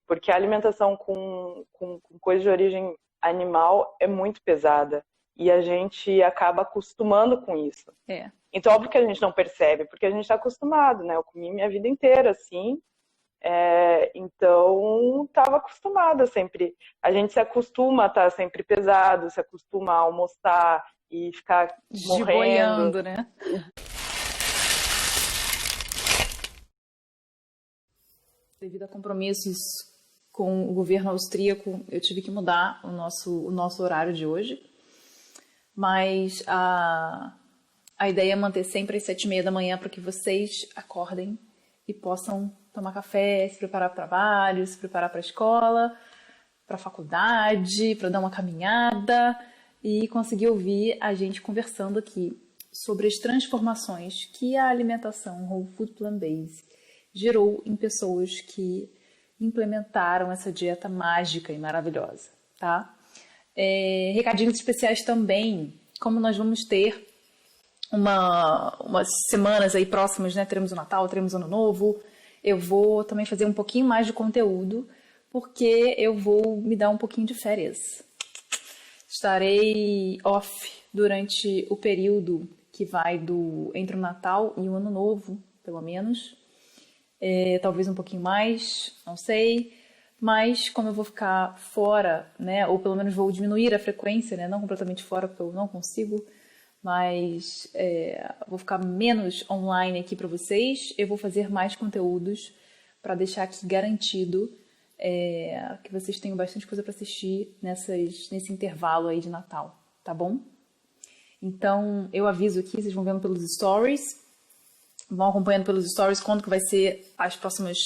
porque a alimentação com coisa de origem animal é muito pesada e a gente acaba acostumando com isso. É. Então, óbvio que a gente não percebe, porque a gente está acostumado, né? Eu comi minha vida inteira assim, então estava acostumada sempre. A gente se acostuma a estar sempre pesado, se acostuma a almoçar e ficar morrendo. Giboiando, né? Devido a compromissos com o governo austríaco, eu tive que mudar o nosso horário de hoje. Mas a ideia é manter sempre às 7h30 da manhã para que vocês acordem e possam tomar café, se preparar para o trabalho, se preparar para a escola, para a faculdade, para dar uma caminhada e conseguir ouvir a gente conversando aqui sobre as transformações que a alimentação Whole Food Plant-Based gerou em pessoas que implementaram essa dieta mágica e maravilhosa, tá? Recadinhos especiais também, como nós vamos ter umas semanas aí próximas, né? Teremos o Natal, teremos o Ano Novo. Eu vou também fazer um pouquinho mais de conteúdo, porque eu vou me dar um pouquinho de férias. Estarei off durante o período que vai entre o Natal e o Ano Novo, pelo menos. Talvez um pouquinho mais, não sei. Mas como eu vou ficar fora, né? Ou pelo menos vou diminuir a frequência, né? Não completamente fora, porque eu não consigo. Mas vou ficar menos online aqui para vocês. Eu vou fazer mais conteúdos para deixar aqui garantido que vocês tenham bastante coisa para assistir nesse intervalo aí de Natal, tá bom? Então, eu aviso aqui, vocês vão vendo pelos stories, vão acompanhando pelos stories quando que vai ser as próximas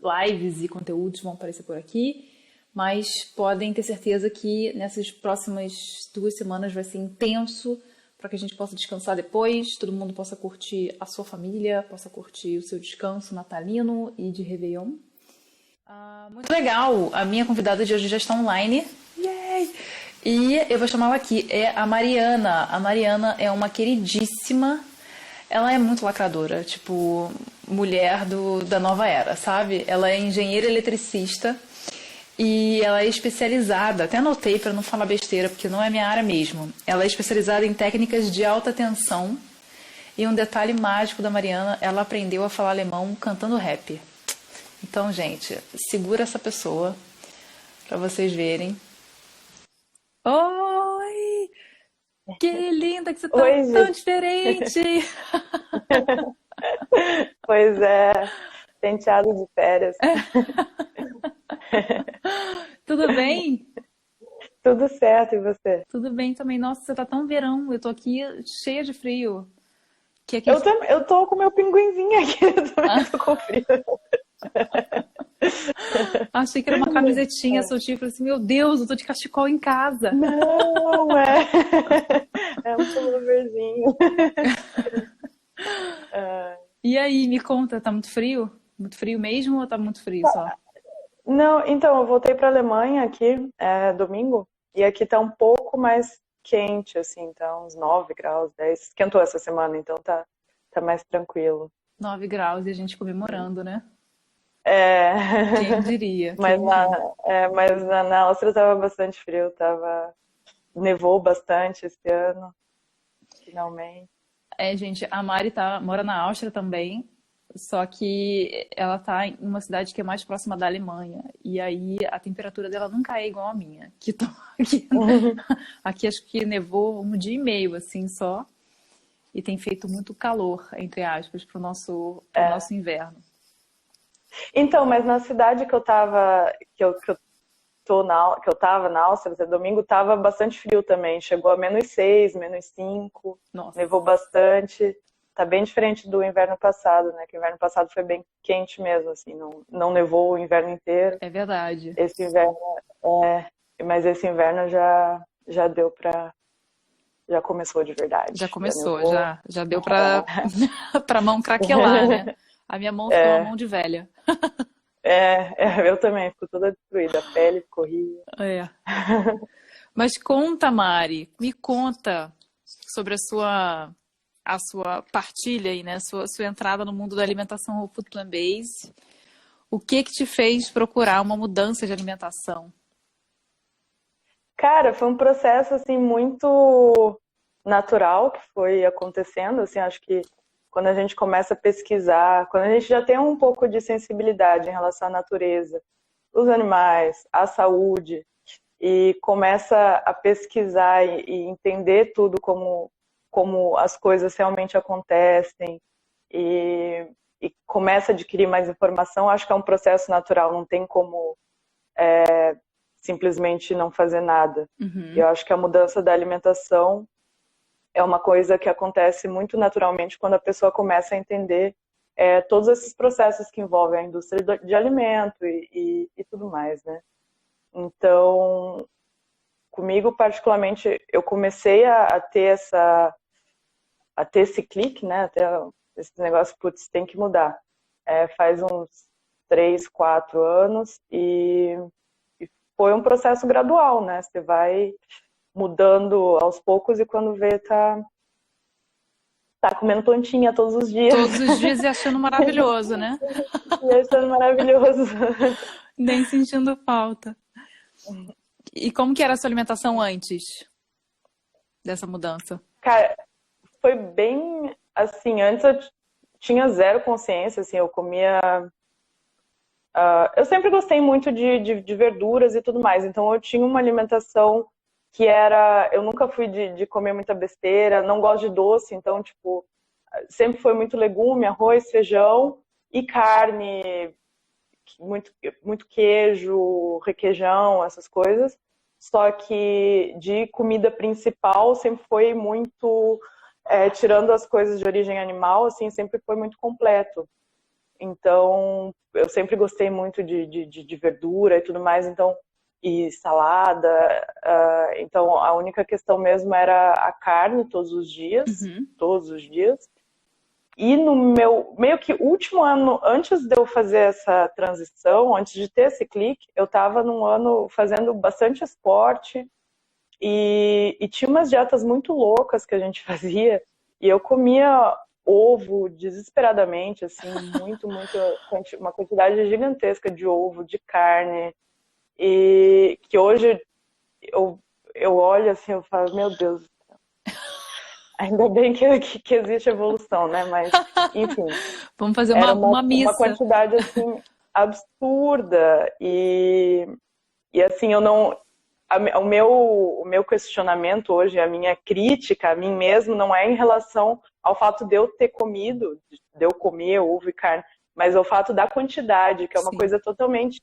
lives e conteúdos vão aparecer por aqui. Mas podem ter certeza que nessas próximas 2 semanas vai ser intenso para que a gente possa descansar depois, todo mundo possa curtir a sua família, possa curtir o seu descanso natalino e de Réveillon. Muito legal! A minha convidada de hoje já está online. Yay! E eu vou chamá-la aqui, é a Mariana. A Mariana é uma queridíssima, ela é muito lacradora, tipo, mulher da nova era, sabe? Ela é engenheira eletricista. E ela é especializada, até anotei para não falar besteira, porque não é minha área mesmo. Ela é especializada em técnicas de alta tensão. E um detalhe mágico da Mariana, ela aprendeu a falar alemão cantando rap. Então, gente, segura essa pessoa para vocês verem. Oi! Que linda que você tá, Oi, tão Gi. diferente! Pois é, penteado de férias. Tudo bem? Tudo certo, e você? Tudo bem também. Nossa, você tá tão verão. Eu tô aqui cheia de frio. Que aqui... Eu tô com meu pinguinzinho aqui, eu também tô com frio. Achei que era uma camisetinha soltinha. Falei assim, meu Deus, eu tô de cachecol em casa. Não, é um pulloverzinho. E aí, me conta, tá muito frio? Muito frio mesmo ou tá muito frio só? Não, então, eu voltei pra Alemanha aqui, domingo, e aqui tá um pouco mais quente, assim, tá uns 9 graus, 10. Esquentou essa semana, então tá mais tranquilo. 9 graus e a gente comemorando, né? É. Quem diria? Mas Quem diria? na Áustria tava bastante frio, nevou bastante esse ano, finalmente. Gente, a Mari mora na Áustria também, só que ela tá em uma cidade que é mais próxima da Alemanha. E aí a temperatura dela nunca é igual à minha. Aqui acho que nevou um dia e meio, assim, só. E tem feito muito calor, entre aspas, pro nosso inverno. Então, mas na cidade que eu tava, que eu tava na Áustria, esse domingo, tava bastante frio também. Chegou a -6, -5, Nossa. nevou bastante. Tá bem diferente do inverno passado, né? Que o inverno passado foi bem quente mesmo, assim, não nevou o inverno inteiro. É verdade. Esse inverno, mas esse inverno já deu já começou de verdade. Já começou, já deu pra mão craquelar, né? A minha mão ficou uma mão de velha. Eu também, ficou toda destruída, a pele corria. Mas conta, Mari, me conta sobre a sua partilha aí, né? Sua entrada no mundo da alimentação Whole Food Plant-Based. O que te fez procurar uma mudança de alimentação? Cara, foi um processo assim muito natural que foi acontecendo, assim, acho que quando a gente começa a pesquisar, quando a gente já tem um pouco de sensibilidade em relação à natureza, os animais, à saúde, e começa a pesquisar e entender tudo como as coisas realmente acontecem e começa a adquirir mais informação, acho que é um processo natural, não tem como simplesmente não fazer nada. Uhum. Eu acho que a mudança da alimentação é uma coisa que acontece muito naturalmente quando a pessoa começa a entender todos esses processos que envolvem a indústria de alimento e tudo mais, né? Então, comigo particularmente, eu comecei a ter esse clique, né? Até esse negócio, putz, tem que mudar. Faz uns 3, 4 anos e foi um processo gradual, né? Você vai mudando aos poucos e quando vê, tá comendo plantinha todos os dias. Todos os dias e achando maravilhoso, né? E achando maravilhoso. Nem sentindo falta. E como que era a sua alimentação antes dessa mudança? Cara, foi bem assim, antes eu tinha zero consciência, assim, eu comia... eu sempre gostei muito de verduras e tudo mais, então eu tinha uma alimentação que era... Eu nunca fui de comer muita besteira, não gosto de doce, então, tipo, sempre foi muito legume, arroz, feijão e carne, muito queijo, requeijão, essas coisas. Só que de comida principal sempre foi muito... tirando as coisas de origem animal, assim, sempre foi muito completo. Então, eu sempre gostei muito de verdura e tudo mais, então, e salada. Então, a única questão mesmo era a carne todos os dias, todos os dias. E no meu, meio que último ano, antes de eu fazer essa transição, antes de ter esse clique, eu estava num ano fazendo bastante esporte e tinha umas dietas muito loucas que a gente fazia e eu comia ovo desesperadamente, assim, uma quantidade gigantesca de ovo, de carne, e que hoje eu olho assim, eu falo, meu Deus, ainda bem que existe evolução, né? Mas, enfim, Vamos fazer era uma uma missa. quantidade, assim, absurda, e assim, eu não... O meu questionamento hoje, a minha crítica a mim mesmo, não é em relação ao fato de eu ter comido, de eu comer ovo e carne, mas ao fato da quantidade, que é uma Sim. coisa totalmente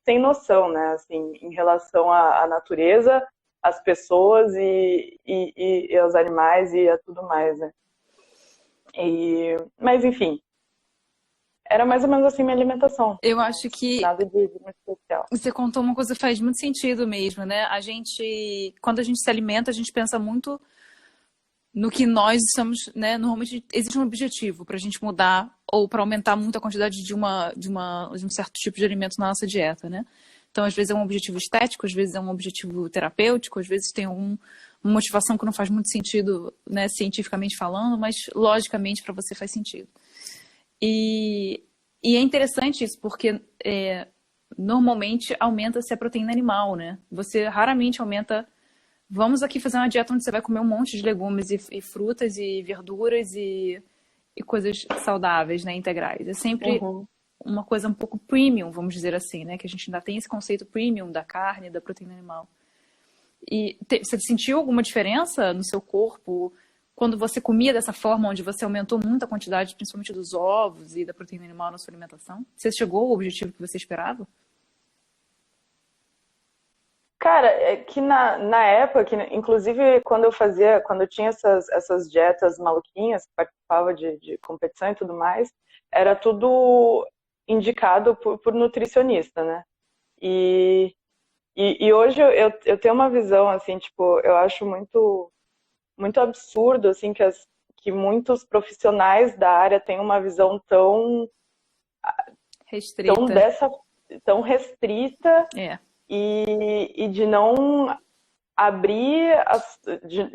sem noção, né? Assim, em relação à natureza, às pessoas e aos animais e a tudo mais, né? Mas, enfim, era mais ou menos assim minha alimentação. Eu acho que Nada de muito especial. você contou uma coisa que faz muito sentido mesmo, né? Quando a gente se alimenta, a gente pensa muito no que nós estamos, né? Normalmente existe um objetivo para a gente mudar ou para aumentar muito a quantidade de um certo tipo de alimento na nossa dieta, né? Então, às vezes é um objetivo estético, às vezes é um objetivo terapêutico, às vezes tem uma motivação que não faz muito sentido, né, cientificamente falando, mas logicamente para você faz sentido. E é interessante isso, porque normalmente aumenta-se a proteína animal, né? Você raramente aumenta... Vamos aqui fazer uma dieta onde você vai comer um monte de legumes e frutas e verduras e coisas saudáveis, né, integrais. É sempre uma coisa um pouco premium, vamos dizer assim, né? Que a gente ainda tem esse conceito premium da carne, da proteína animal. E você sentiu alguma diferença no seu corpo quando você comia dessa forma, onde você aumentou muito a quantidade, principalmente dos ovos e da proteína animal na sua alimentação? Você chegou ao objetivo que você esperava? Cara, é que na época, inclusive quando eu tinha essas dietas maluquinhas, participava de competição e tudo mais, era tudo indicado por nutricionista, né? E hoje eu tenho uma visão, assim, tipo, eu acho muito, muito absurdo, assim, que muitos profissionais da área têm uma visão tão Restrita. tão restrita É. e de não abrir,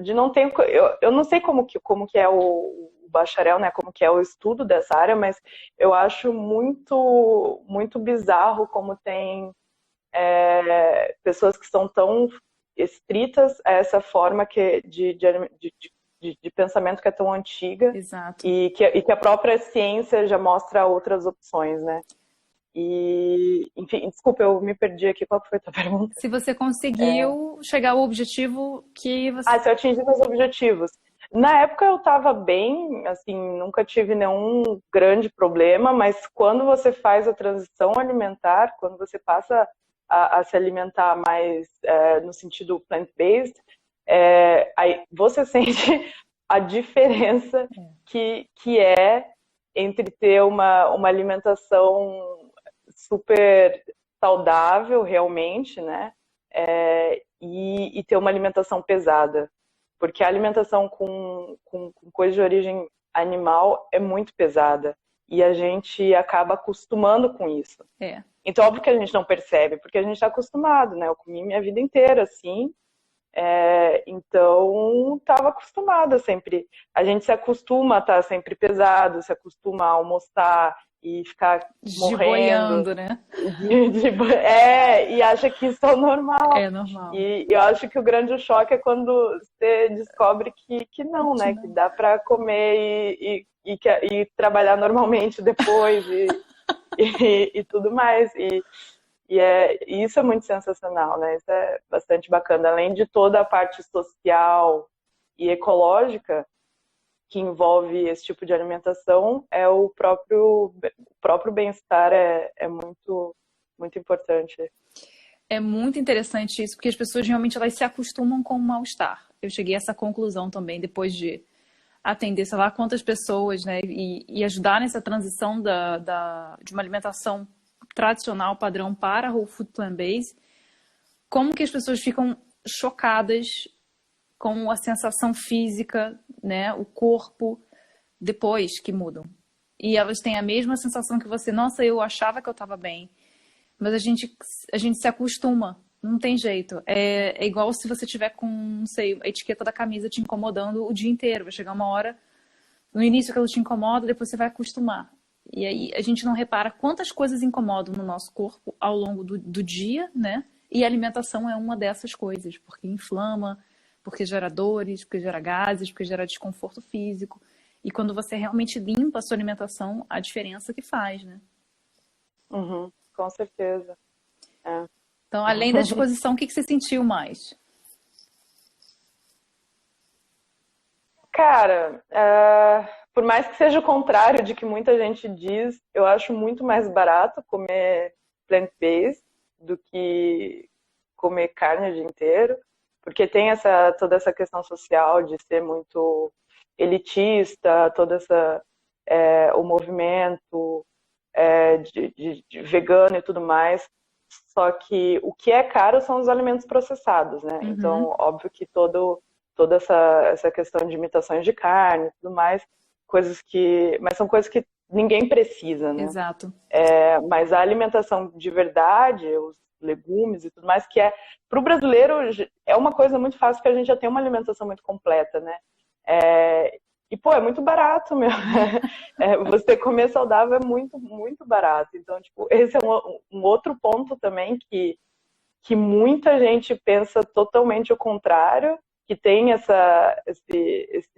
de não ter... Eu não sei como que é o bacharel, né, como que é o estudo dessa área, mas eu acho muito, muito bizarro como tem pessoas que são tão estritas a essa forma de pensamento que é tão antiga. Exato. E que a própria ciência já mostra outras opções, né? E, enfim, desculpa, eu me perdi aqui. Qual foi a tua pergunta? Se você conseguiu chegar ao objetivo que você... Se eu atingi meus objetivos. Na época eu estava bem, assim, nunca tive nenhum grande problema, mas quando você faz a transição alimentar, quando você passa a se alimentar mais no sentido plant-based, aí você sente a diferença que é entre ter uma alimentação super saudável realmente, né? E ter uma alimentação pesada. Porque a alimentação com coisa de origem animal é muito pesada. E a gente acaba acostumando com isso. Então, óbvio que a gente não percebe, porque a gente está acostumado, né? Eu comi minha vida inteira assim. Então, estava acostumada sempre. A gente se acostuma a estar sempre pesado, se acostuma a almoçar e ficar morrendo, né? E acha que isso é normal. É normal. E eu acho que o grande choque é quando você descobre que não, né? Que dá para comer e trabalhar normalmente depois e tudo mais. E isso é muito sensacional, né? Isso é bastante bacana. Além de toda a parte social e ecológica que envolve esse tipo de alimentação, o próprio bem-estar é muito, muito importante. É muito interessante isso, porque as pessoas realmente elas se acostumam com o mal-estar. Eu cheguei a essa conclusão também, depois de atender, sei lá, quantas pessoas, né? E ajudar nessa transição de uma alimentação tradicional, padrão, para Whole Food Plant-Based, como que as pessoas ficam chocadas com a sensação física, né, o corpo, depois que mudam. E elas têm a mesma sensação que você, nossa, eu achava que eu estava bem, mas a gente se acostuma, não tem jeito. É igual se você tiver com, não sei, a etiqueta da camisa te incomodando o dia inteiro, vai chegar uma hora, no início aquilo te incomoda, depois você vai acostumar. E aí a gente não repara quantas coisas incomodam no nosso corpo ao longo do dia, né? E a alimentação é uma dessas coisas, porque inflama, porque gera dores, porque gera gases, porque gera desconforto físico. E quando você realmente limpa a sua alimentação, a diferença que faz, né? Uhum, com certeza. Então, além da disposição, o que você sentiu mais? Cara, por mais que seja o contrário de que muita gente diz, eu acho muito mais barato comer plant-based do que comer carne o dia inteiro, porque tem toda essa questão social de ser muito elitista, o movimento de vegano e tudo mais. Só que o que é caro são os alimentos processados, né? Uhum. Então, óbvio que toda essa questão de imitações de carne e tudo mais, mas são coisas que ninguém precisa, né? Exato. Mas a alimentação de verdade, os legumes e tudo mais, que para o brasileiro é uma coisa muito fácil, porque a gente já tem uma alimentação muito completa, né? E, pô, é muito barato, meu. Você comer saudável é muito, muito barato. Então, tipo, esse é um outro ponto também que muita gente pensa totalmente o contrário, que tem esse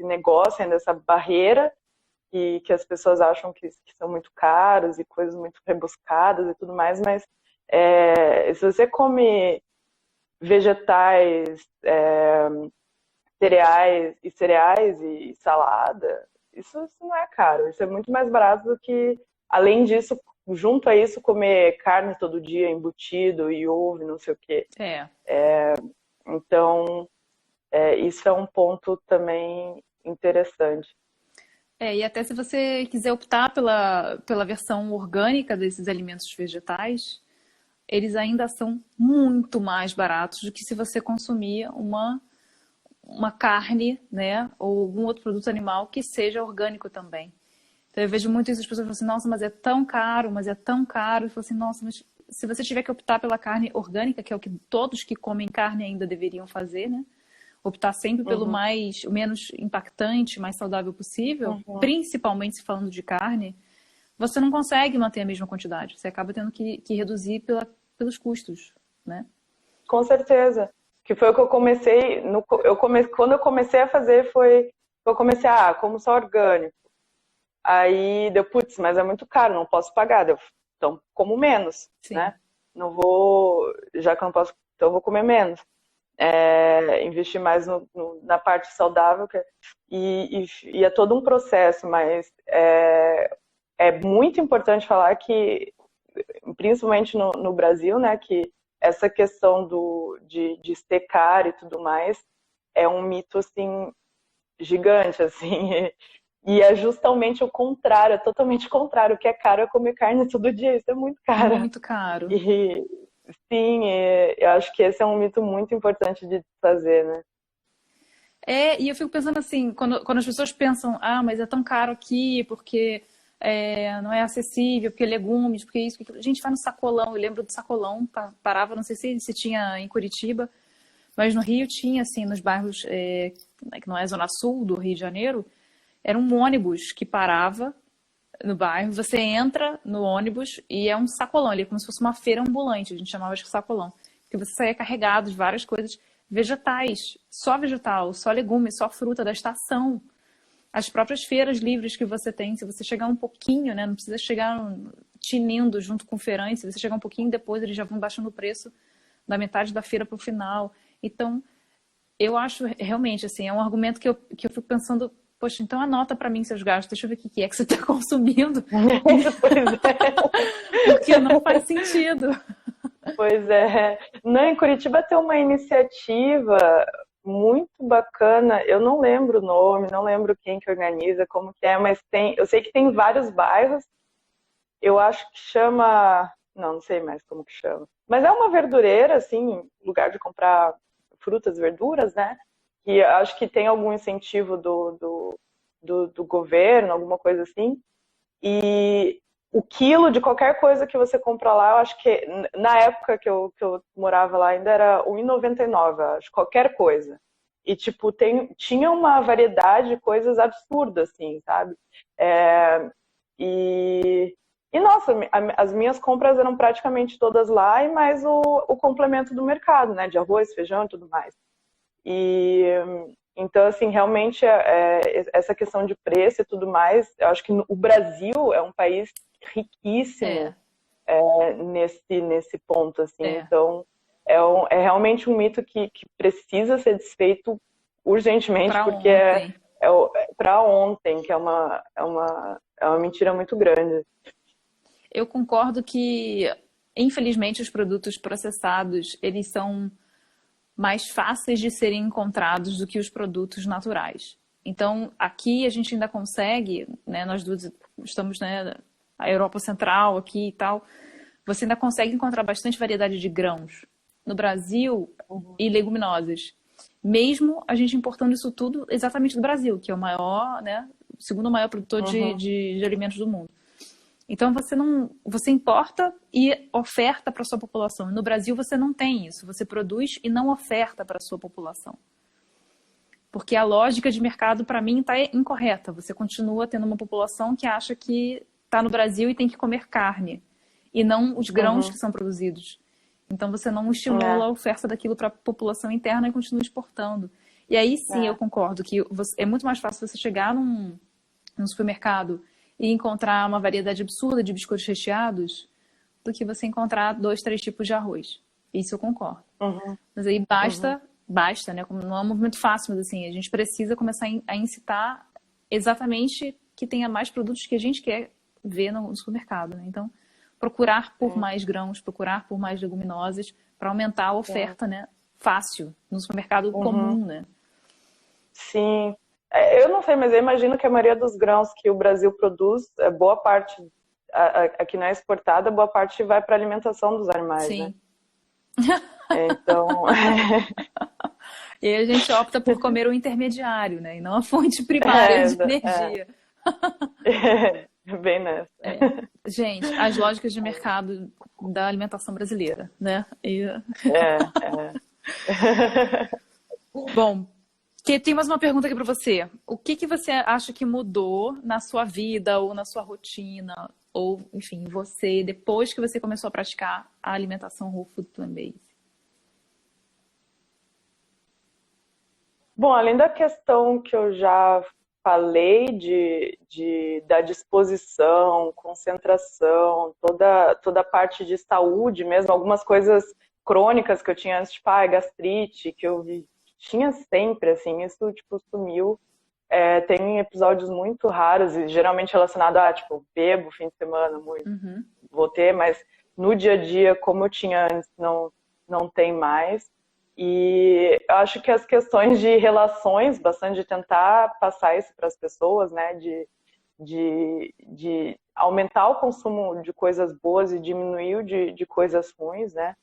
negócio, ainda essa barreira, que as pessoas acham que são muito caros e coisas muito rebuscadas e tudo mais, mas se você come vegetais, cereais e salada, isso não é caro, isso é muito mais barato do que, além disso, junto a isso, comer carne todo dia, embutido e ovo, não sei o quê. Então, isso é um ponto também interessante. E até se você quiser optar pela versão orgânica desses alimentos vegetais, eles ainda são muito mais baratos do que se você consumir uma carne, né, ou algum outro produto animal que seja orgânico também. Então eu vejo muito isso, as pessoas falam assim, nossa, mas é tão caro, Eu falo assim, nossa, mas se você tiver que optar pela carne orgânica, que é o que todos que comem carne ainda deveriam fazer, né? optar sempre pelo o menos impactante, mais saudável possível, principalmente se falando de carne, você não consegue manter a mesma quantidade. Você acaba tendo que reduzir pelos custos, né? Com certeza. Que foi o que eu comecei, quando eu comecei a fazer eu comecei, como só orgânico. Aí deu, putz, mas é muito caro, não posso pagar. Então, como menos, Sim. né? Não vou, já que eu não posso, então eu vou comer menos. Investir mais na parte saudável. E é todo um processo, mas é muito importante falar que, principalmente no Brasil, né, que essa questão de estecar e tudo mais é um mito, assim, gigante, assim. E é justamente o contrário, é totalmente contrário. O que é caro é comer carne todo dia, isso é muito caro. Muito caro. E, sim, eu acho que esse é um mito muito importante de fazer, né? E eu fico pensando assim, quando as pessoas pensam, mas é tão caro aqui porque não é acessível, porque legumes, porque isso, porque aquilo. A gente vai no Sacolão, eu lembro do Sacolão, parava, não sei se tinha em Curitiba, mas no Rio tinha, assim, nos bairros, que não é Zona Sul do Rio de Janeiro, era um ônibus que parava no bairro, você entra no ônibus e é um sacolão, ali, como se fosse uma feira ambulante, a gente chamava de sacolão, porque você saía carregado de várias coisas vegetais, só vegetal, só legume, só fruta da estação. As próprias feiras livres que você tem, se você chegar um pouquinho, né, não precisa chegar tinindo junto com o feirante, se você chegar um pouquinho depois, eles já vão baixando o preço da metade da feira para o final. Então, eu acho realmente, assim, é um argumento que eu fico pensando, poxa, então anota para mim seus gastos, deixa eu ver o que é que você está consumindo. Pois é. Porque não faz sentido. Pois é. Não, em Curitiba tem uma iniciativa muito bacana, eu não lembro o nome, não lembro quem que organiza, como que é, mas eu sei que tem vários bairros, eu acho que chama, não sei mais como que chama, mas é uma verdureira, assim, lugar de comprar frutas, verduras, né? E acho que tem algum incentivo do governo, alguma coisa assim. E o quilo de qualquer coisa que você compra lá, eu acho que na época que eu morava lá ainda era R$1,99, acho, qualquer coisa. E, tipo, tinha uma variedade de coisas absurdas, assim, sabe? Nossa, as minhas compras eram praticamente todas lá e mais o complemento do mercado, né? De arroz, feijão e tudo mais. Então, assim, realmente essa questão de preço e tudo mais, eu acho que o Brasil é um país riquíssimo nesse ponto, assim. Então, é realmente um mito que precisa ser desfeito urgentemente, pra porque ontem. é para ontem, que é uma mentira muito grande. Eu concordo que, infelizmente, os produtos processados, eles são mais fáceis de serem encontrados do que os produtos naturais. Então, aqui a gente ainda consegue, né, nós duas estamos, né, a Europa Central aqui e tal, você ainda consegue encontrar bastante variedade de grãos no Brasil e leguminosas. Mesmo a gente importando isso tudo exatamente do Brasil, que é o maior, né, o segundo maior produtor de alimentos do mundo. Então você importa e oferta para a sua população. No Brasil você não tem isso. Você produz e não oferta para a sua população. Porque a lógica de mercado, para mim, está incorreta. Você continua tendo uma população que acha que está no Brasil e tem que comer carne. E não os grãos que são produzidos. Então você não estimula a oferta daquilo para a população interna e continua exportando. E aí sim eu concordo que é muito mais fácil você chegar num supermercado e encontrar uma variedade absurda de biscoitos recheados do que você encontrar 2, 3 tipos de arroz. Isso eu concordo. Mas aí basta, né? Não é um movimento fácil, mas assim, a gente precisa começar a incitar exatamente que tenha mais produtos que a gente quer ver no supermercado, né? Então, procurar por mais grãos, procurar por mais leguminosas para aumentar a oferta, né? Fácil, no supermercado comum, né? Sim. Eu não sei, mas eu imagino que a maioria dos grãos que o Brasil produz, boa parte, aqui não é exportada, boa parte vai para a alimentação dos animais, Sim. Né? Então... E aí a gente opta por comer o intermediário, né? E não a fonte primária de energia. Bem nessa. Gente, as lógicas de mercado da alimentação brasileira, né? Bom, Que tem mais uma pergunta aqui para você. O que que você acha que mudou na sua vida ou na sua rotina, ou, enfim, você, depois que você começou a praticar a alimentação Whole Food Plant-Based? Bom, além da questão que eu já falei da disposição, concentração, toda a parte de saúde mesmo, algumas coisas crônicas que eu tinha antes, tipo, gastrite, que tinha sempre, assim, isso, tipo, sumiu. Tem episódios muito raros e geralmente relacionado a, tipo, bebo fim de semana muito, vou ter, mas no dia a dia, como eu tinha antes, não tem mais. E eu acho que as questões de relações, bastante de tentar passar isso para as pessoas, né, de aumentar o consumo de coisas boas e diminuir o de coisas ruins, né,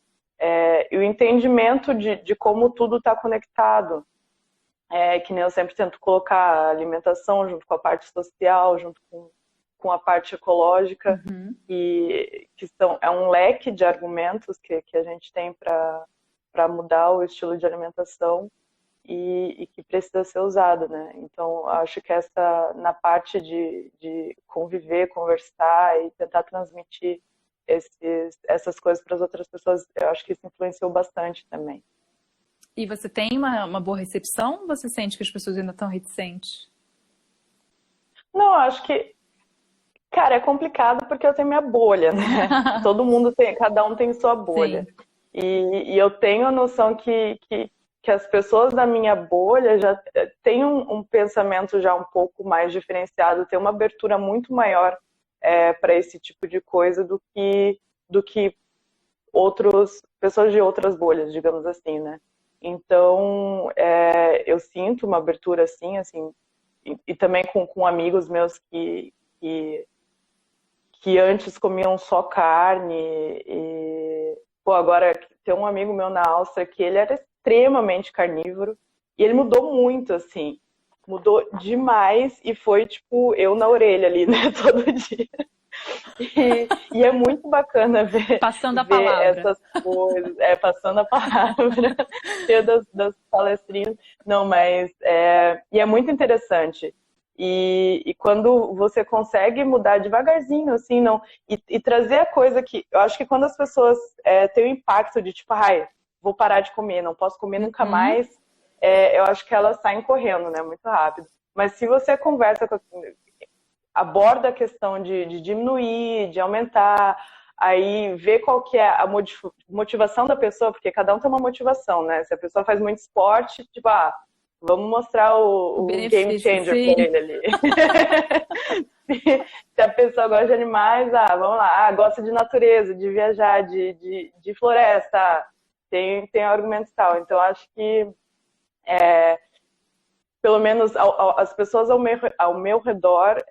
e o entendimento de como tudo está conectado. Que nem eu sempre tento colocar a alimentação junto com a parte social, junto com a parte ecológica, e que é um leque de argumentos que a gente tem para mudar o estilo de alimentação e que precisa ser usado, né? Então, acho que na parte de conviver, conversar e tentar transmitir essas coisas para as outras pessoas, eu acho que isso influenciou bastante também. E você tem uma boa recepção ou você sente que as pessoas ainda estão reticentes? Não, acho que, cara, é complicado porque eu tenho minha bolha, né? Todo mundo tem, cada um tem sua bolha. Sim. E eu tenho a noção que as pessoas da minha bolha já têm um pensamento já um pouco mais diferenciado, tem uma abertura muito maior para esse tipo de coisa do que pessoas de outras bolhas, digamos assim, né? Então, eu sinto uma abertura assim, e também com amigos meus que antes comiam só carne. E, pô, agora tem um amigo meu na Áustria que ele era extremamente carnívoro e ele mudou muito, assim. Mudou demais e foi, tipo, eu na orelha ali, né, todo dia. E é muito bacana ver essas coisas, passando a palavra das palestrinhas. Não, mas e é muito interessante. E quando você consegue mudar devagarzinho, assim, não, e trazer a coisa que eu acho que quando as pessoas têm o impacto de tipo, vou parar de comer, não posso comer nunca mais, eu acho que elas saem correndo, né, muito rápido. Mas se você conversa aborda a questão de diminuir, de aumentar, aí ver qual que é a motivação da pessoa, porque cada um tem uma motivação, né? Se a pessoa faz muito esporte, tipo, vamos mostrar o game changer para ele ali. Se a pessoa gosta de animais, vamos lá, gosta de natureza, de viajar, de floresta, tem argumentos e tal. Então, acho que pelo menos as pessoas ao meu redor,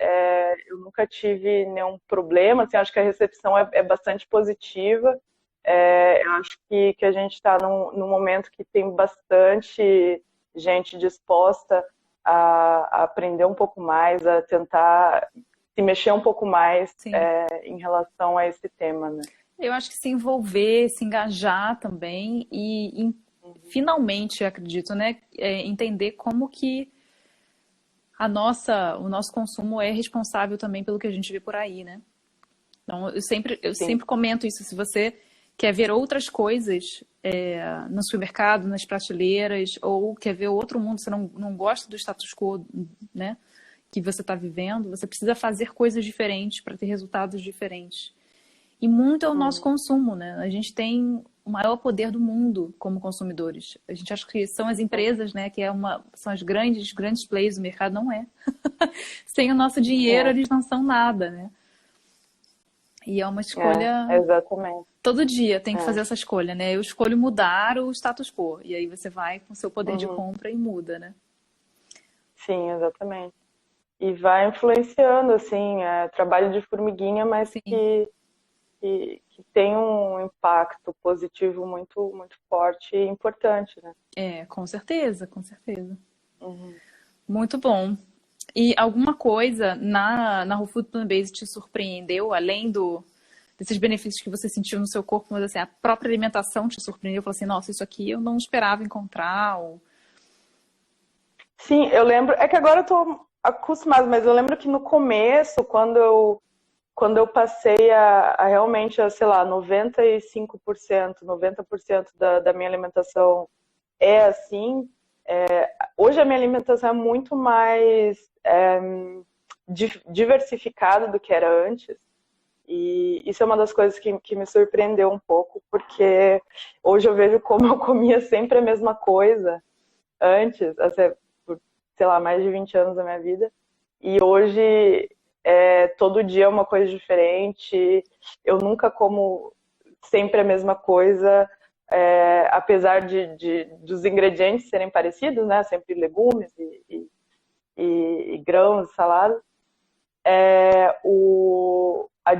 eu nunca tive nenhum problema, assim, acho que a recepção é bastante positiva. Eu acho que a gente está num momento que tem bastante gente disposta a aprender um pouco mais, a tentar se mexer um pouco mais em relação a esse tema, né? Eu acho que se envolver, se engajar também e finalmente, eu acredito, né, entender como que o nosso consumo é responsável também pelo que a gente vê por aí, né? Então, eu sempre comento isso. Se você quer ver outras coisas no supermercado, nas prateleiras, ou quer ver outro mundo, você não gosta do status quo, né, que você está vivendo, você precisa fazer coisas diferentes para ter resultados diferentes. E muito é o nosso consumo, né? A gente tem o maior poder do mundo como consumidores. A gente acha que são as empresas, né? Que são as grandes players do mercado. Não é. Sem o nosso dinheiro, eles não são nada, né? E é uma escolha... exatamente. Todo dia tem que fazer essa escolha, né? Eu escolho mudar o status quo. E aí você vai com o seu poder de compra e muda, né? Sim, exatamente. E vai influenciando, assim, trabalho de formiguinha, mas que tem um impacto positivo muito, muito forte e importante, né? Com certeza, com certeza. Muito bom. E alguma coisa na Whole Food Plant-Based te surpreendeu, além desses benefícios que você sentiu no seu corpo, mas assim, a própria alimentação te surpreendeu? Falou assim, nossa, isso aqui eu não esperava encontrar? Ou... Sim, eu lembro. É que agora eu tô acostumada, mas eu lembro que no começo, quando eu passei a realmente, sei lá, 95%, 90% da minha alimentação é assim, hoje a minha alimentação é muito mais diversificada do que era antes. E isso é uma das coisas que me surpreendeu um pouco, porque hoje eu vejo como eu comia sempre a mesma coisa antes, assim, por, sei lá, mais de 20 anos da minha vida. E hoje, todo dia é uma coisa diferente. Eu nunca como sempre a mesma coisa, apesar dos ingredientes serem parecidos, né? Sempre legumes e grãos, saladas. A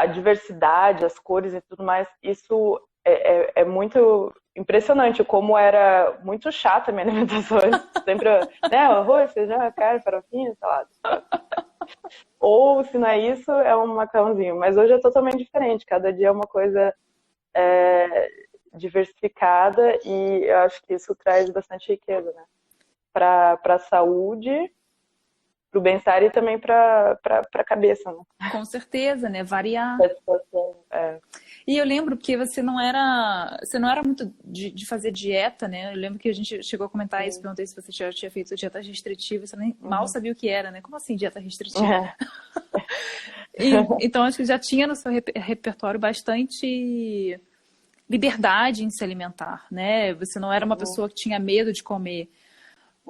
diversidade, as cores e tudo mais, isso é muito impressionante, como era muito chata a minha alimentação. Sempre, né, arroz, feijão, carne, farofinha, salada. Ou, se não é isso, é um macarrãozinho. Mas hoje é totalmente diferente, cada dia é uma coisa diversificada e eu acho que isso traz bastante riqueza, né? Para a saúde, para o bem-estar e também para a cabeça, né? Com certeza, né? Variar. É. E eu lembro que você não era muito de fazer dieta, né? Eu lembro que a gente chegou a comentar isso, perguntei se você já tinha feito dieta restritiva, você nem mal sabia o que era, né? Como assim dieta restritiva? É. Então acho que já tinha no seu repertório bastante liberdade em se alimentar, né? Você não era uma pessoa que tinha medo de comer.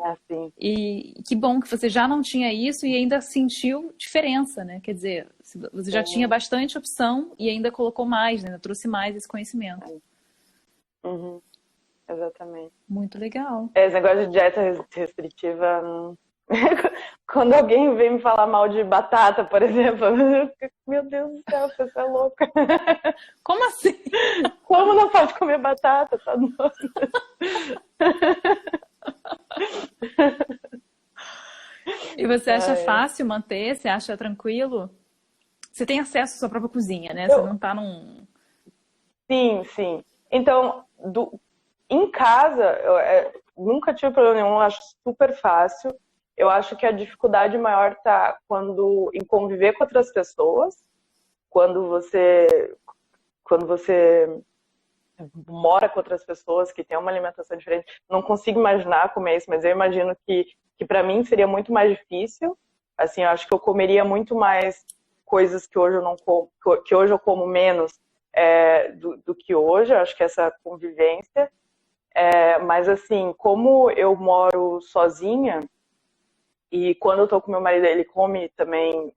Assim. E que bom que você já não tinha isso e ainda sentiu diferença, né? Quer dizer, você já tinha bastante opção e ainda colocou mais, né? Trouxe mais esse conhecimento. Uhum. Exatamente. Muito legal. Esse negócio de dieta restritiva. Quando alguém vem me falar mal de batata, por exemplo, eu fico, meu Deus do céu, você é louca. Como assim? Como não pode comer batata? Tá doido. E você acha fácil manter? Você acha tranquilo? Você tem acesso à sua própria cozinha, né? Você não tá num... Sim, sim. Então, em casa, eu nunca tive problema nenhum, eu acho super fácil. Eu acho que a dificuldade maior tá em conviver com outras pessoas, quando você mora com outras pessoas que têm uma alimentação diferente. Não consigo imaginar comer isso, mas eu imagino que para mim seria muito mais difícil. Assim, eu acho que eu comeria muito mais coisas que hoje eu não como, que hoje eu como menos do que hoje. Eu acho que essa convivência. Mas assim, como eu moro sozinha e quando eu tô com meu marido, ele come também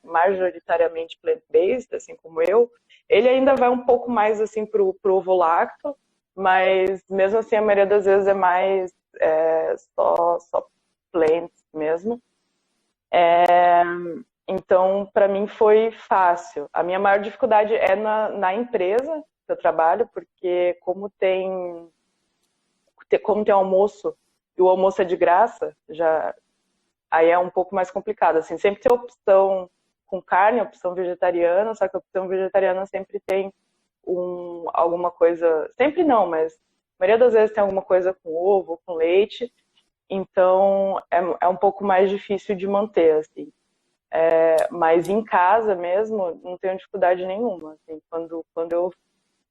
majoritariamente plant-based, assim como eu. Ele ainda vai um pouco mais assim pro ovo-lacto, mas mesmo assim a maioria das vezes é mais só plant mesmo. Então, para mim foi fácil. A minha maior dificuldade é na empresa que eu trabalho, porque como tem almoço e o almoço é de graça, aí é um pouco mais complicado. Assim, sempre tem opção com carne, opção vegetariana, só que a opção vegetariana sempre tem alguma coisa, sempre não, mas a maioria das vezes tem alguma coisa com ovo, com leite, então é um pouco mais difícil de manter, assim. Mas em casa mesmo, não tenho dificuldade nenhuma. Assim, quando eu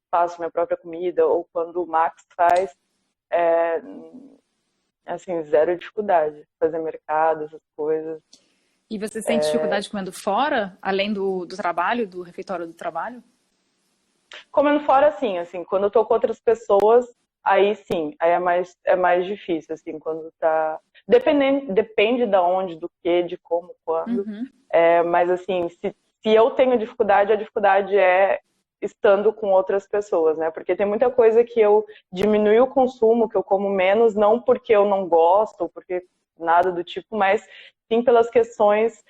faço minha própria comida ou quando o Max faz, assim, zero dificuldade. Fazer mercado, essas coisas. E você sente dificuldade comendo fora, além do trabalho, do refeitório do trabalho? Comendo fora, sim, assim, quando eu tô com outras pessoas, aí sim, aí é mais difícil, assim, quando tá... Depende da onde, do que, de como, quando. Mas, assim, se eu tenho dificuldade, a dificuldade é estando com outras pessoas, né? Porque tem muita coisa que eu diminui o consumo, que eu como menos, não porque eu não gosto, porque nada do tipo, mas sim pelas questões,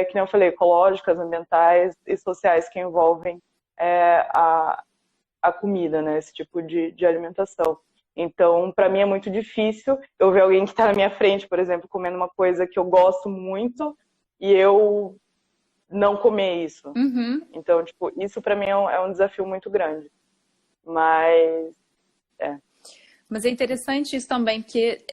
que nem eu falei, ecológicas, ambientais e sociais que envolvem a comida, né? Esse tipo de alimentação. Então, para mim é muito difícil eu ver alguém que está na minha frente, por exemplo, comendo uma coisa que eu gosto muito e eu não comer isso. Então, tipo, isso para mim é um desafio muito grande. Mas Mas é interessante isso também, porque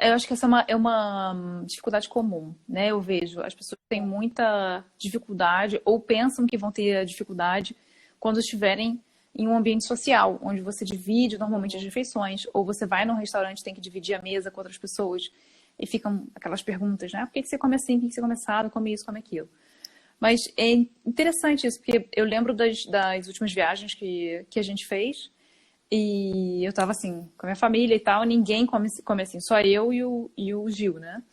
Eu acho que essa é uma dificuldade comum, né? Eu vejo, as pessoas têm muita dificuldade ou pensam que vão ter dificuldade quando estiverem em um ambiente social, onde você divide normalmente as refeições, ou você vai num restaurante e tem que dividir a mesa com outras pessoas, e ficam aquelas perguntas, né? Por que você come assim? Por que você come assado? Come isso, come aquilo? Mas é interessante isso, porque eu lembro das últimas viagens que a gente fez, e eu tava assim, com a minha família e tal, ninguém come assim, só eu e o Gil, né?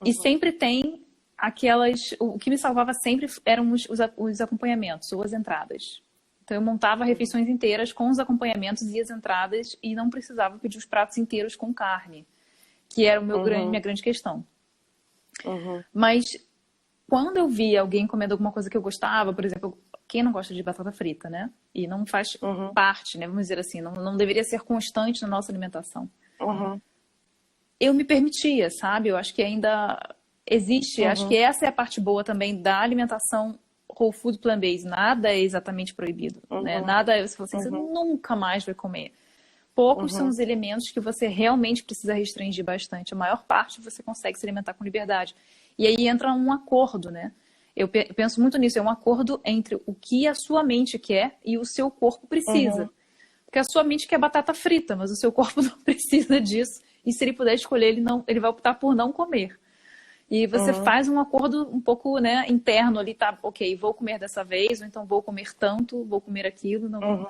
E sempre tem aquelas. O que me salvava sempre eram os acompanhamentos ou as entradas. Então eu montava refeições inteiras com os acompanhamentos e as entradas e não precisava pedir os pratos inteiros com carne, que era minha grande questão. Mas quando eu via alguém comendo alguma coisa que eu gostava, por exemplo, quem não gosta de batata frita, né? E não faz parte, né? Vamos dizer assim, não deveria ser constante na nossa alimentação. Eu me permitia, sabe? Eu acho que ainda existe, acho que essa é a parte boa também da alimentação whole food plant-based. Nada é exatamente proibido, né? Nada é, se você nunca mais vai comer. Poucos são os elementos que você realmente precisa restringir bastante. A maior parte você consegue se alimentar com liberdade. E aí entra um acordo, né? Eu penso muito nisso, é um acordo entre o que a sua mente quer e o seu corpo precisa. Porque a sua mente quer batata frita, mas o seu corpo não precisa disso. E se ele puder escolher, ele vai optar por não comer. E você faz um acordo um pouco, né, interno ali, tá? Ok, vou comer dessa vez, ou então vou comer tanto, vou comer aquilo. Não.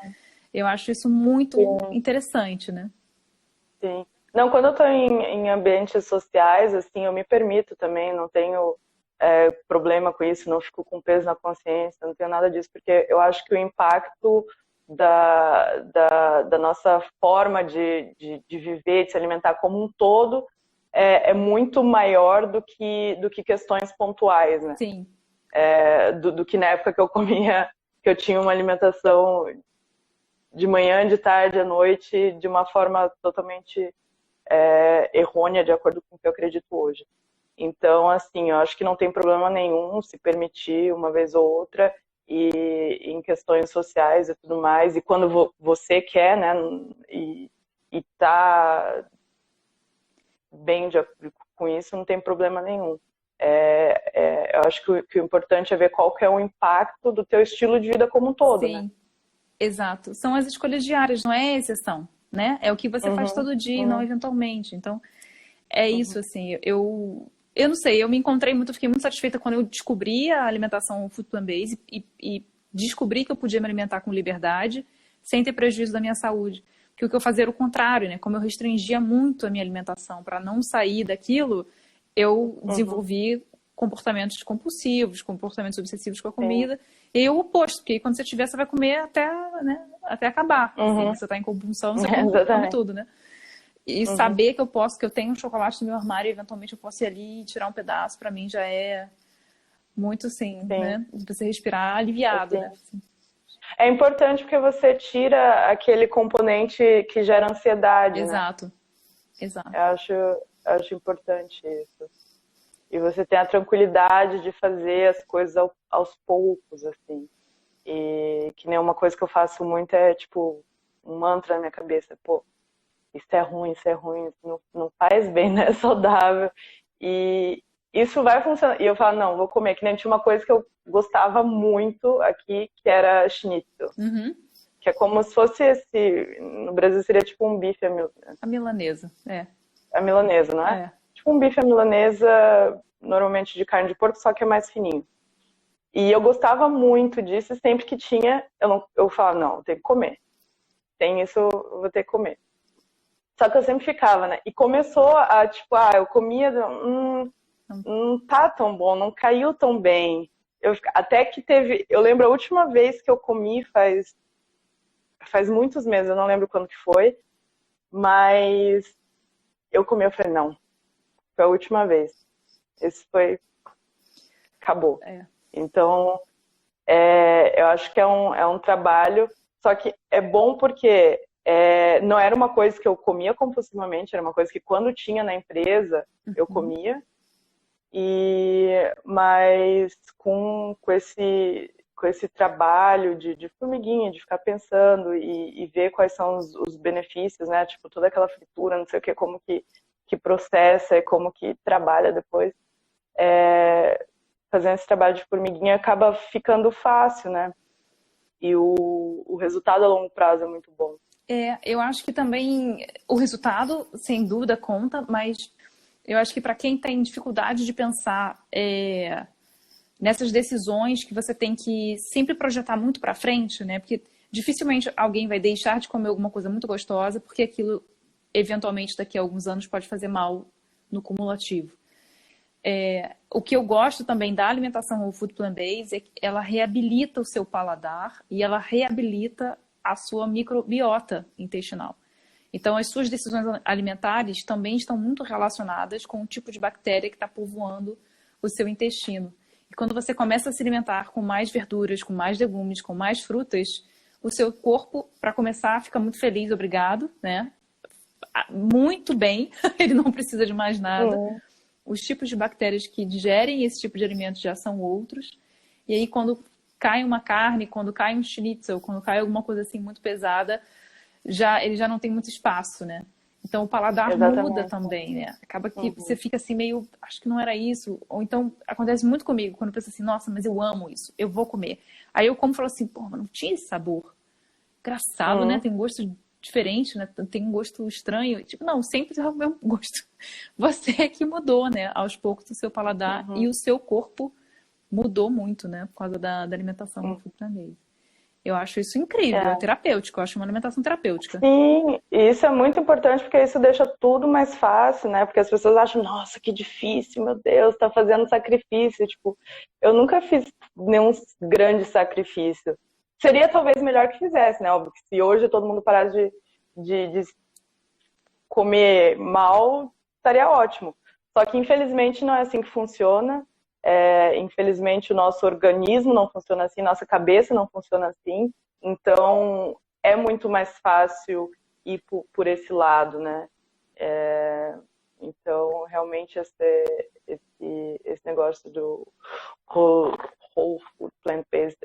Eu acho isso muito interessante, né? Sim. Não, quando eu estou em ambientes sociais, assim, eu me permito também, não tenho problema com isso, não fico com peso na consciência, não tenho nada disso, porque eu acho que o impacto da nossa forma de viver, de se alimentar como um todo, é muito maior do que questões pontuais, né? Sim. Do que na época que eu comia, que eu tinha uma alimentação de manhã, de tarde, à noite, de uma forma totalmente errônea, de acordo com o que eu acredito hoje. Então, assim, eu acho que não tem problema nenhum se permitir uma vez ou outra, e em questões sociais e tudo mais, e quando você quer, né, e tá bem com isso, não tem problema nenhum. Eu acho que o importante é ver qual que é o impacto do teu estilo de vida como um todo, Sim. né? Exato. São as escolhas diárias, não é exceção, né? É o que você faz todo dia, não eventualmente. Então, é isso, assim. Eu não sei, eu me encontrei muito, fiquei muito satisfeita quando eu descobri a alimentação food plant-based e descobri que eu podia me alimentar com liberdade, sem ter prejuízo da minha saúde. Porque o que eu fazia era o contrário, né? Como eu restringia muito a minha alimentação para não sair daquilo, eu desenvolvi comportamentos compulsivos, comportamentos obsessivos com a comida. E aí o oposto, porque quando você tiver, você vai comer até, né, até acabar. Assim, você está em compulsão, você come tudo, né? E saber que eu tenho um chocolate no meu armário e eventualmente eu posso ir ali e tirar um pedaço, para mim já é muito, assim, né? Você respirar aliviado, né? Assim. É importante porque você tira aquele componente que gera ansiedade, Exato. né? Exato. Eu acho importante isso. E você tem a tranquilidade de fazer as coisas aos poucos, assim. E que nem uma coisa que eu faço muito é, tipo, um mantra na minha cabeça. Pô, isso é ruim, isso não faz bem, não é saudável. E isso vai funcionar. E eu falo, não, vou comer. Que nem tinha uma coisa que eu gostava muito aqui, que era schnitzel. Que é como se fosse no Brasil seria tipo um bife a milanesa, a milanesa, não é? Tipo um bife à milanesa, normalmente de carne de porco, só que é mais fininho. E eu gostava muito disso, sempre que tinha, eu falava, não, eu tenho que comer. Tem isso, eu vou ter que comer. Só que eu sempre ficava, né? E começou a, tipo, eu comia, não tá tão bom, não caiu tão bem. Até que eu lembro a última vez que eu comi faz muitos meses, eu não lembro quando que foi, mas eu comi, eu falei, não, foi a última vez. Esse foi, acabou. Então, eu acho que é um trabalho, só que é bom porque não era uma coisa que eu comia compulsivamente, era uma coisa que quando tinha na empresa, eu comia, mas com esse trabalho de formiguinha, de ficar pensando e ver quais são os benefícios, né? Tipo, toda aquela fritura, não sei o que, como que que processa e como que trabalha depois, fazendo esse trabalho de formiguinha acaba ficando fácil, né? E o resultado a longo prazo é muito bom. Eu acho que também o resultado, sem dúvida, conta, mas eu acho que para quem tem dificuldade de pensar nessas decisões que você tem que sempre projetar muito para frente, né? Porque dificilmente alguém vai deixar de comer alguma coisa muito gostosa, porque aquilo, eventualmente, daqui a alguns anos pode fazer mal no cumulativo. O que eu gosto também da alimentação whole food plant-based é que ela reabilita o seu paladar e ela reabilita a sua microbiota intestinal. Então, as suas decisões alimentares também estão muito relacionadas com o tipo de bactéria que está povoando o seu intestino. E quando você começa a se alimentar com mais verduras, com mais legumes, com mais frutas, o seu corpo, para começar, fica muito feliz, obrigado, né? Muito bem, ele não precisa de mais nada. Os tipos de bactérias que digerem esse tipo de alimento já são outros. E aí, quando cai uma carne, quando cai um schnitzel, quando cai alguma coisa assim muito pesada, ele já não tem muito espaço, né? Então o paladar muda também, né? Acaba que você fica assim meio, acho que não era isso. Ou então acontece muito comigo, quando eu penso assim, nossa, mas eu amo isso, eu vou comer. Aí eu como e falo assim, pô, mas não tinha esse sabor. Engraçado, né? Tem um gosto diferente, né? Tem um gosto estranho. Tipo, não, sempre é o mesmo gosto. Você é que mudou, né? Aos poucos o seu paladar e o seu corpo mudou muito, né? Por causa da alimentação plant-based. Eu acho isso incrível, é terapêutico, eu acho uma alimentação terapêutica. Sim, e isso é muito importante porque isso deixa tudo mais fácil, né? Porque as pessoas acham, nossa, que difícil, meu Deus, tá fazendo sacrifício. Tipo, eu nunca fiz nenhum grande sacrifício. Seria talvez melhor que fizesse, né? Óbvio que se hoje todo mundo parasse de comer mal, estaria ótimo. Só que infelizmente não é assim que funciona. Infelizmente o nosso organismo não funciona assim, nossa cabeça não funciona assim, então é muito mais fácil ir por esse lado, né? Então realmente esse negócio do whole food plant-based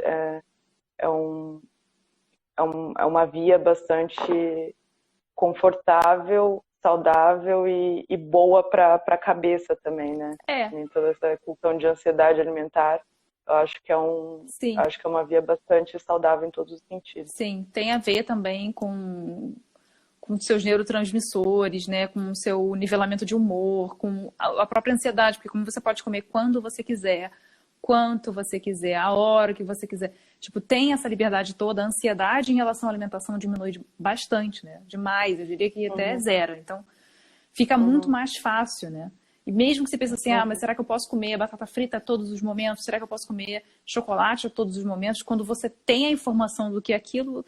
é uma via bastante confortável, saudável e boa para a cabeça também, né? Em toda essa questão de ansiedade alimentar, eu acho que acho que é uma via bastante saudável em todos os sentidos. Sim, tem a ver também com seus neurotransmissores, né? Com o seu nivelamento de humor, com a própria ansiedade, porque como você pode comer quando você quiser, quanto você quiser, a hora que você quiser. Tipo, tem essa liberdade toda, a ansiedade em relação à alimentação diminui bastante, né? Demais, eu diria que até zero. Então, fica muito mais fácil, né? E mesmo que você pense assim, mas será que eu posso comer batata frita a todos os momentos? Será que eu posso comer chocolate a todos os momentos? Quando você tem a informação do que aquilo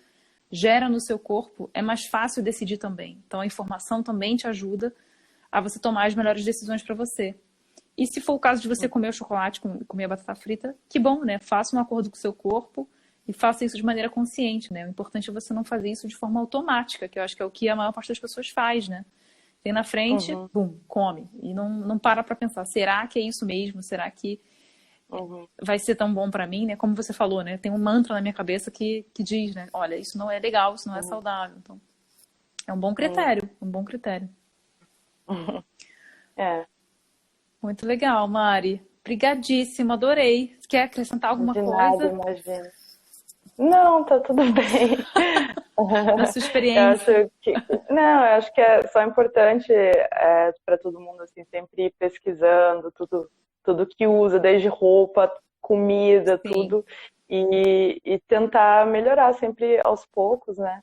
gera no seu corpo, é mais fácil decidir também. Então, a informação também te ajuda a você tomar as melhores decisões para você. E se for o caso de você comer o chocolate, comer a batata frita, que bom, né? Faça um acordo com o seu corpo e faça isso de maneira consciente, né? O importante é você não fazer isso de forma automática, que eu acho que é o que a maior parte das pessoas faz, né? Tem na frente, bum, come. E não para pensar, será que é isso mesmo? Será que vai ser tão bom para mim, né? Como você falou, né? Tem um mantra na minha cabeça que diz, né? Olha, isso não é legal, isso não é saudável. Então, é um bom critério, um bom critério. Muito legal, Mari. Obrigadíssima, adorei. Quer acrescentar alguma coisa? Nada, imagina. Não, tá tudo bem. Na sua experiência? Eu acho que é só importante para todo mundo assim, sempre ir pesquisando tudo que usa, desde roupa, comida, tudo, e tentar melhorar sempre aos poucos, né?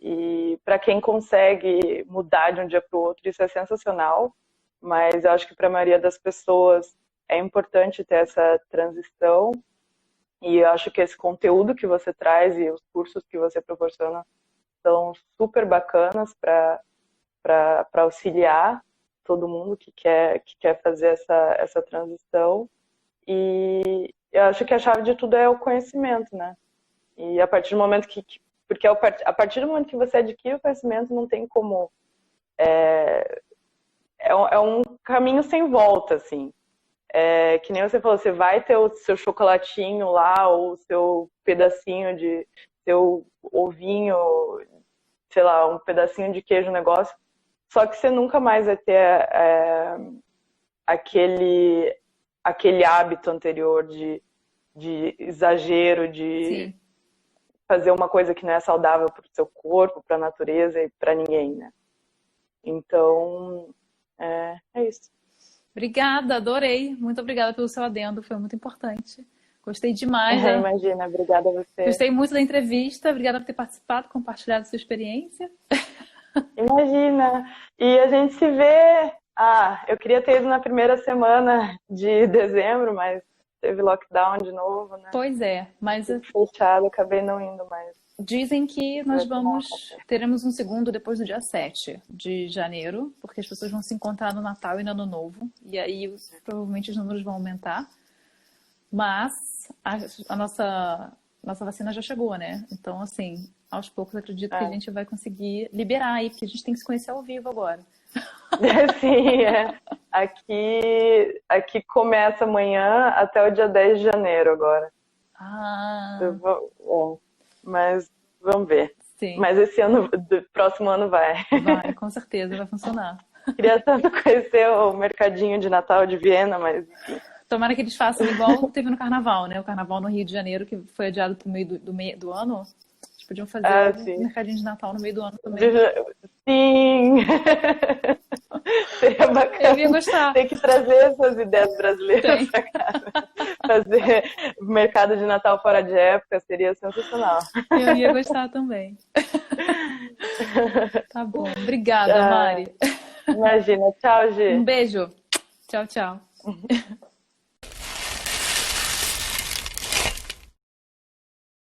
E para quem consegue mudar de um dia para o outro, isso é sensacional, mas eu acho que para a maioria das pessoas é importante ter essa transição. E eu acho que esse conteúdo que você traz e os cursos que você proporciona são super bacanas para auxiliar todo mundo que quer fazer essa transição. E eu acho que a chave de tudo é o conhecimento, né? E a partir do momento porque a partir do momento que você adquire o conhecimento, não tem como... É um caminho sem volta, assim. Que nem você falou, você vai ter o seu chocolatinho lá, ou o seu pedacinho de seu ovinho, sei lá, um pedacinho de queijo, negócio. Só que você nunca mais vai ter aquele hábito anterior de exagero, de Sim. fazer uma coisa que não é saudável para o seu corpo, para a natureza e para ninguém, né? Então, é isso. Obrigada, adorei. Muito obrigada pelo seu adendo, foi muito importante. Gostei demais. Imagina, obrigada a você. Gostei muito da entrevista, obrigada por ter participado, compartilhado sua experiência. Imagina. E a gente se vê. Eu queria ter ido na primeira semana de dezembro, mas teve lockdown de novo, né? Pois é, mas Fechado, acabei não indo mais. dizem que nós teremos um segundo depois do dia 7 de janeiro, porque as pessoas vão se encontrar no Natal e no Ano Novo, e aí provavelmente os números vão aumentar. Mas a nossa vacina já chegou, né? Então, assim, aos poucos acredito que a gente vai conseguir liberar aí, porque a gente tem que se conhecer ao vivo agora. Sim, Aqui começa amanhã até o dia 10 de janeiro agora. Mas vamos ver. Sim. Mas esse ano, do próximo ano vai. Vai, com certeza vai funcionar. Queria tanto conhecer o mercadinho de Natal de Viena, mas... Tomara que eles façam igual teve no Carnaval, né? O Carnaval no Rio de Janeiro, que foi adiado pro meio do ano. Eles podiam fazer um mercadinho de Natal no meio do ano também. Sim! Seria bacana. Eu ia gostar. Tem que trazer essas ideias brasileiras pra cá. Fazer mercado de Natal fora de época seria sensacional. Eu ia gostar também. Tá bom. Obrigada, Mari. Imagina. Tchau, Gi. Um beijo. Tchau, tchau.